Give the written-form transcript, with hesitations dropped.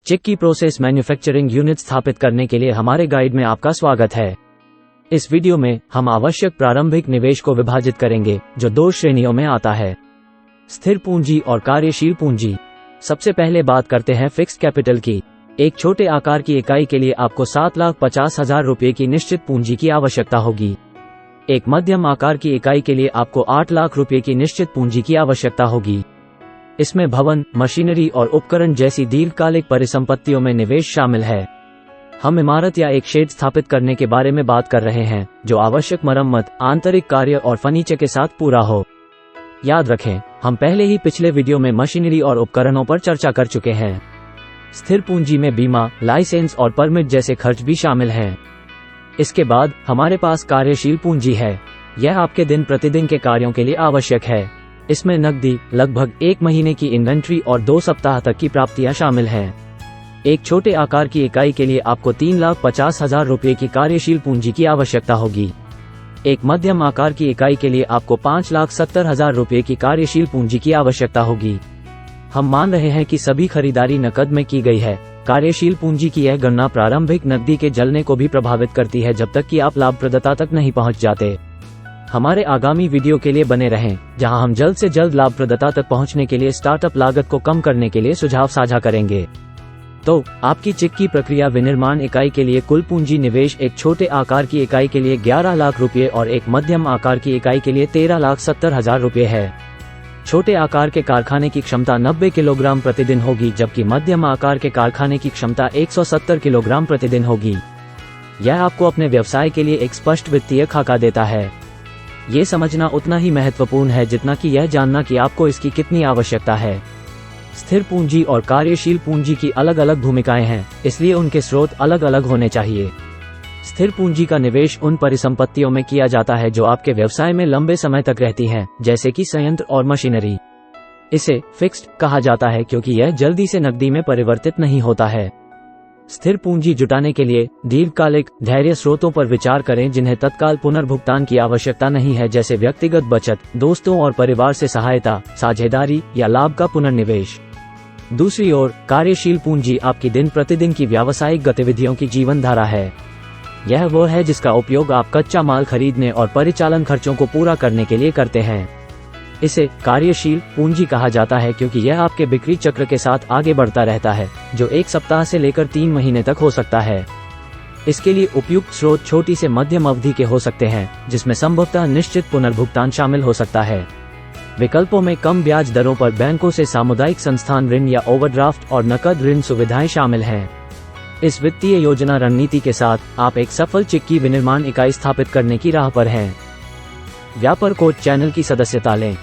चिक्की process manufacturing unit स्थापित करने के लिए हमारे गाइड में आपका स्वागत है। इस वीडियो में हम आवश्यक प्रारंभिक निवेश को विभाजित करेंगे, जो 2 श्रेणियों में आता है, स्थिर पूंजी और कार्यशील पूंजी। सबसे पहले बात करते हैं फिक्स्ड कैपिटल की। एक छोटे आकार की इकाई के लिए आपको 7,50,000 रुपये की निश्चित पूंजी की आवश्यकता होगी। एक मध्यम आकार की इकाई के लिए आपको 8 लाख रुपये की निश्चित पूंजी की आवश्यकता होगी। इसमें भवन, मशीनरी और उपकरण जैसी दीर्घकालिक परिसंपत्तियों में निवेश शामिल है। हम इमारत या एक शेड स्थापित करने के बारे में बात कर रहे हैं, जो आवश्यक मरम्मत, आंतरिक कार्य और फर्नीचर के साथ पूरा हो। याद रखें, हम पहले ही पिछले वीडियो में मशीनरी और उपकरणों पर चर्चा कर चुके हैं। स्थिर पूंजी में बीमा, लाइसेंस और परमिट जैसे खर्च भी शामिल हैं। इसके बाद हमारे पास कार्यशील पूंजी है। यह आपके दिन प्रतिदिन के कार्यों के लिए आवश्यक है। इसमें नकदी, लगभग 1 महीने की इन्वेंट्री और 2 सप्ताह तक की प्राप्तियां शामिल हैं। एक छोटे आकार की इकाई के लिए आपको 3,50,000 रुपये की कार्यशील पूंजी की आवश्यकता होगी। एक मध्यम आकार की इकाई के लिए आपको 5,70,000 रुपये की कार्यशील पूंजी की आवश्यकता होगी। हम मान रहे हैं कि सभी खरीदारी नकद में की गई है। कार्यशील पूंजी की यह गणना प्रारंभिक नकदी के जलने को भी प्रभावित करती है, जब तक कि आप लाभप्रदता तक नहीं पहुंच जाते। हमारे आगामी वीडियो के लिए बने रहें, जहां हम जल्द से जल्द लाभप्रदता तक पहुंचने के लिए स्टार्टअप लागत को कम करने के लिए सुझाव साझा करेंगे। तो आपकी चिक्की प्रक्रिया विनिर्माण इकाई के लिए कुल पूंजी निवेश एक छोटे आकार की इकाई के लिए 11 लाख रुपये और एक मध्यम आकार की इकाई के लिए 13,70,000 रुपये है। छोटे आकार के कारखाने की क्षमता 90 किलोग्राम प्रतिदिन होगी, जबकि मध्यम आकार के कारखाने की क्षमता 170 किलोग्राम प्रतिदिन होगी। यह आपको अपने व्यवसाय के लिए एक स्पष्ट वित्तीय खाका देता है। ये समझना उतना ही महत्वपूर्ण है जितना कि यह जानना कि आपको इसकी कितनी आवश्यकता है। स्थिर पूंजी और कार्यशील पूंजी की अलग अलग भूमिकाएं हैं, इसलिए उनके स्रोत अलग अलग होने चाहिए। स्थिर पूंजी का निवेश उन परिसंपत्तियों में किया जाता है जो आपके व्यवसाय में लंबे समय तक रहती हैं, जैसे कि संयंत्र और मशीनरी। इसे फिक्स्ड कहा जाता है क्योंकि यह जल्दी से नकदी में परिवर्तित नहीं होता है। स्थिर पूंजी जुटाने के लिए दीर्घकालिक धैर्य स्रोतों पर विचार करें, जिन्हें तत्काल पुनर्भुगतान की आवश्यकता नहीं है, जैसे व्यक्तिगत बचत, दोस्तों और परिवार से सहायता, साझेदारी या लाभ का पुनर्निवेश। दूसरी ओर, कार्यशील पूंजी आपकी दिन प्रतिदिन की व्यावसायिक गतिविधियों की जीवन धारा है। यह वो है जिसका उपयोग आप कच्चा माल खरीदने और परिचालन खर्चों को पूरा करने के लिए करते हैं। इसे कार्यशील पूंजी कहा जाता है क्योंकि यह आपके बिक्री चक्र के साथ आगे बढ़ता रहता है, जो 1 सप्ताह से लेकर 3 महीने तक हो सकता है। इसके लिए उपयुक्त स्रोत छोटी से मध्यम अवधि के हो सकते हैं, जिसमें संभवतः निश्चित पुनर्भुगतान शामिल हो सकता है। विकल्पों में कम ब्याज दरों पर बैंकों से सामुदायिक संस्थान ऋण या ओवरड्राफ्ट और नकद ऋण सुविधाएं शामिल हैं। इस वित्तीय योजना रणनीति के साथ आप एक सफल चिक्की विनिर्माण इकाई स्थापित करने की राह पर हैं। व्यापार कोच चैनल की सदस्यता लें।